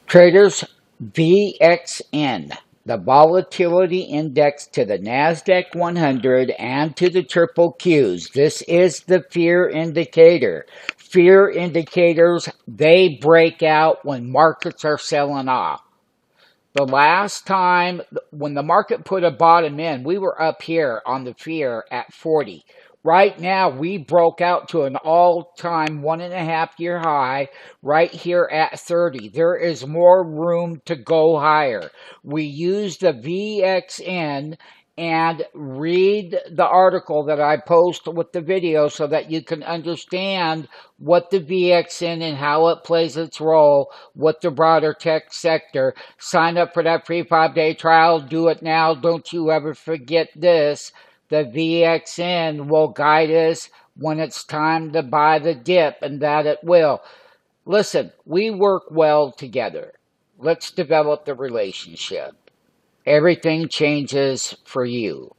Traders, VXN, the volatility index to the NASDAQ 100 and to the triple Qs. This is the fear indicator. Fear indicators, they break out when markets are selling off. The last time when the market put a bottom in, we were up here on the fear at 40. Right now, we broke out to an all-time 1.5-year high right here at 30. There is more room to go higher. We use the VXN and read the article that I post with the video so that you can understand what the VXN and how it plays its role with the broader tech sector. Sign up for that free 5-day trial. Do it now. Don't you ever forget this. The VXN will guide us when it's time to buy the dip, and that it will. Listen, we work well together. Let's develop the relationship. Everything changes for you.